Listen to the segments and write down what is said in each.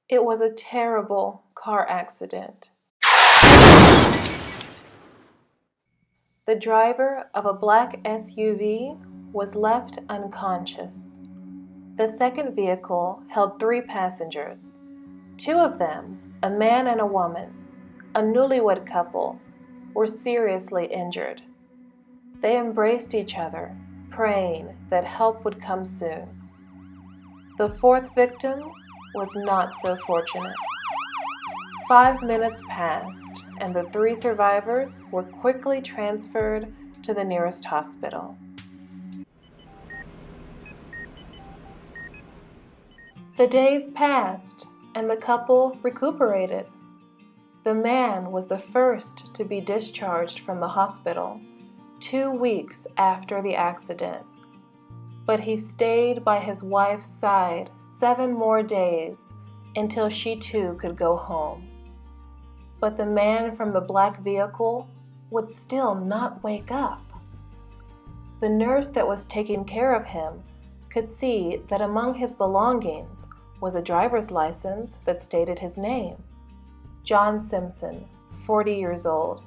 It was a terrible car accident. The driver of a black SUV was left unconscious. The second vehicle held 3 passengers. 2 of them, a man and a woman, a newlywed couple, were seriously injured. They embraced each other, praying that help would come soon. The 4th victim was not so fortunate. 5 minutes passed, and the 3 survivors were quickly transferred to the nearest hospital. The days passed, and the couple recuperated. The man was the first to be discharged from the hospital 2 weeks after the accident, but he stayed by his wife's side 7 more days until she too could go home. But the man from the black vehicle would still not wake up. The nurse that was taking care of him could see that among his belongings was a driver's license that stated his name, John Simpson, 40 years old.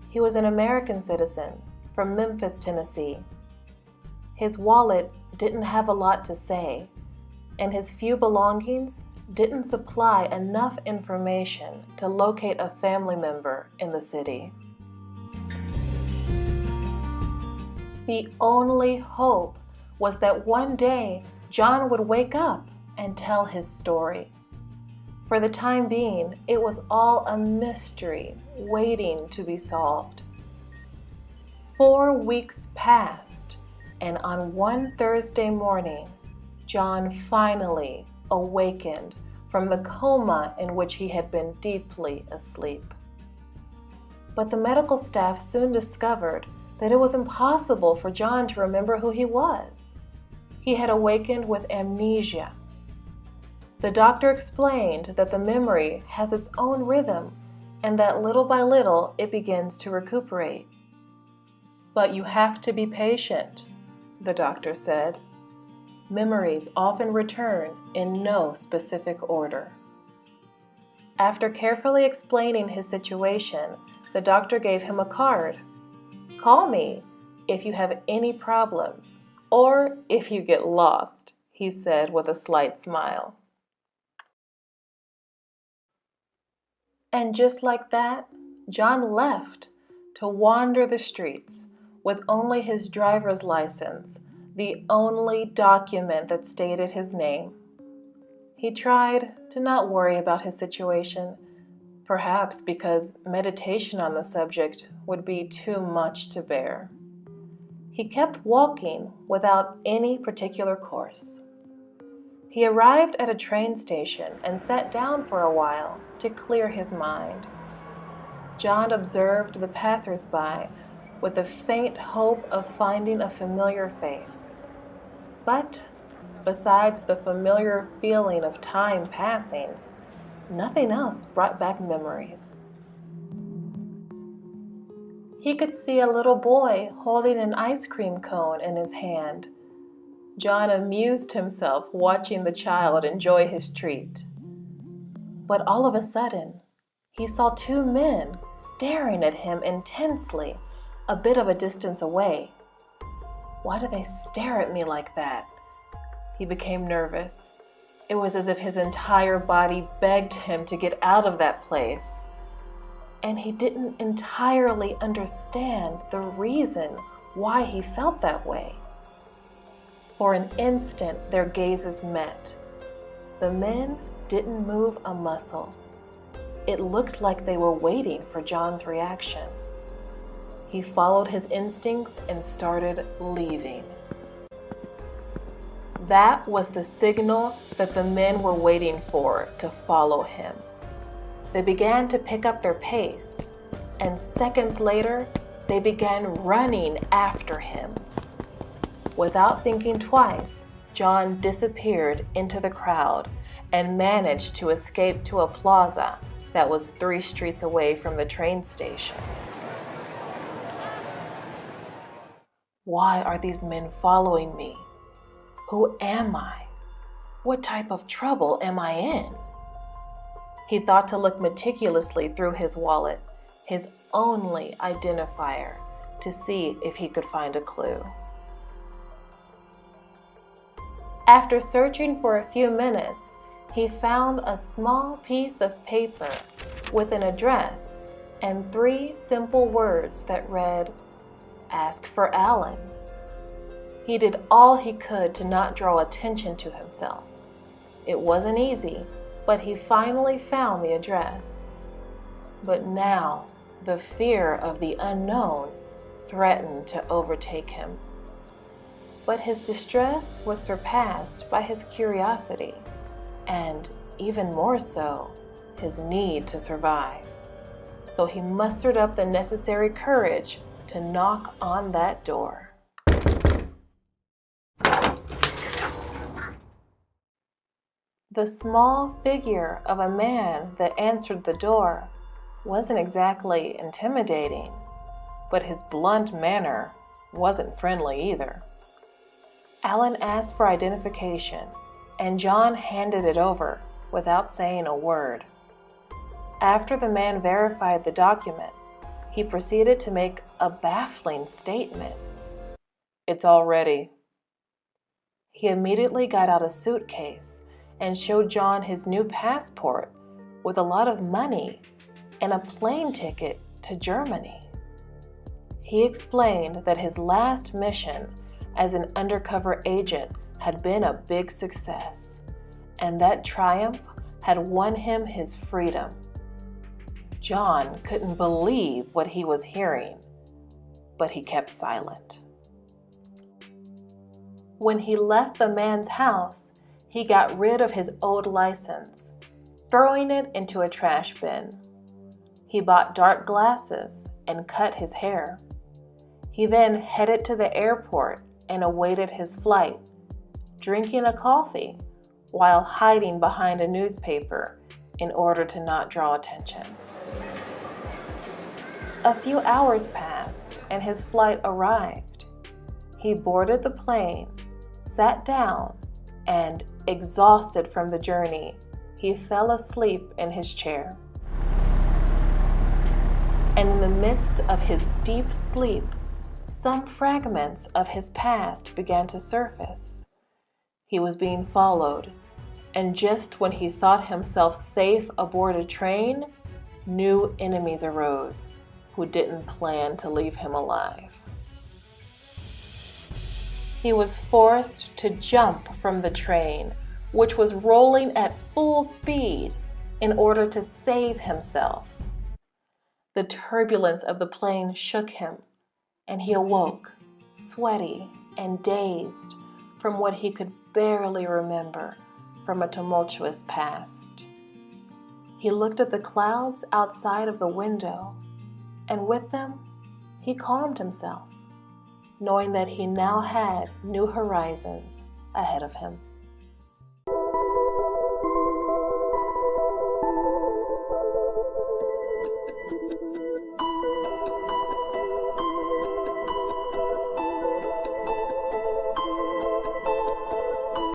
He was an American citizen from Memphis, Tennessee. His wallet didn't have a lot to say, and his few belongings didn't supply enough information to locate a family member in the city. The only hope was that one day John would wake up and tell his story. For the time being, it was all a mystery waiting to be solved. 4 weeks passed, and on one Thursday morning, John finally awakened from the coma in which he had been deeply asleep. But the medical staff soon discovered that it was impossible for John to remember who he was. He had awakened with amnesia. The doctor explained that the memory has its own rhythm and that little by little it begins to recuperate. But you have to be patient, the doctor said. Memories often return in no specific order. After carefully explaining his situation, the doctor gave him a card. "Call me if you have any problems or if you get lost," he said with a slight smile. And just like that, John left to wander the streets with only his driver's license, the only document that stated his name. He tried to not worry about his situation, perhaps because meditation on the subject would be too much to bear. He kept walking without any particular course. He arrived at a train station and sat down for a while to clear his mind. John observed the passers-by with the faint hope of finding a familiar face. But besides the familiar feeling of time passing, nothing else brought back memories. He could see a little boy holding an ice cream cone in his hand. John amused himself watching the child enjoy his treat. But all of a sudden, he saw 2 men staring at him intensely, a bit of a distance away. Why do they stare at me like that? He became nervous. It was as if his entire body begged him to get out of that place. And he didn't entirely understand the reason why he felt that way. For an instant, their gazes met. The men didn't move a muscle. It looked like they were waiting for John's reaction. He followed his instincts and started leaving. That was the signal that the men were waiting for to follow him. They began to pick up their pace, and seconds later, they began running after him. Without thinking twice, John disappeared into the crowd and managed to escape to a plaza that was 3 streets away from the train station. Why are these men following me? Who am I? What type of trouble am I in? He thought to look meticulously through his wallet, his only identifier, to see if he could find a clue. After searching for a few minutes, he found a small piece of paper with an address and 3 simple words that read, "Ask for Alan." He did all he could to not draw attention to himself. It wasn't easy, but he finally found the address. But now, the fear of the unknown threatened to overtake him. But his distress was surpassed by his curiosity, and even more so, his need to survive. So he mustered up the necessary courage to knock on that door. The small figure of a man that answered the door wasn't exactly intimidating, but his blunt manner wasn't friendly either. Alan asked for identification, and John handed it over without saying a word. After the man verified the document, he proceeded to make a baffling statement. "It's all ready." He immediately got out a suitcase and showed John his new passport with a lot of money and a plane ticket to Germany. He explained that his last mission as an undercover agent had been a big success, and that triumph had won him his freedom. John couldn't believe what he was hearing, but he kept silent. When he left the man's house, he got rid of his old license, throwing it into a trash bin. He bought dark glasses and cut his hair. He then headed to the airport and awaited his flight, drinking a coffee while hiding behind a newspaper in order to not draw attention. A few hours passed and his flight arrived. He boarded the plane, sat down, and, exhausted from the journey, he fell asleep in his chair. And in the midst of his deep sleep, some fragments of his past began to surface. He was being followed, and just when he thought himself safe aboard a train, new enemies arose who didn't plan to leave him alive. He was forced to jump from the train, which was rolling at full speed, in order to save himself. The turbulence of the plane shook him, and he awoke, sweaty and dazed from what he could barely remember from a tumultuous past. He looked at the clouds outside of the window, and with them, he calmed himself, knowing that he now had new horizons ahead of him.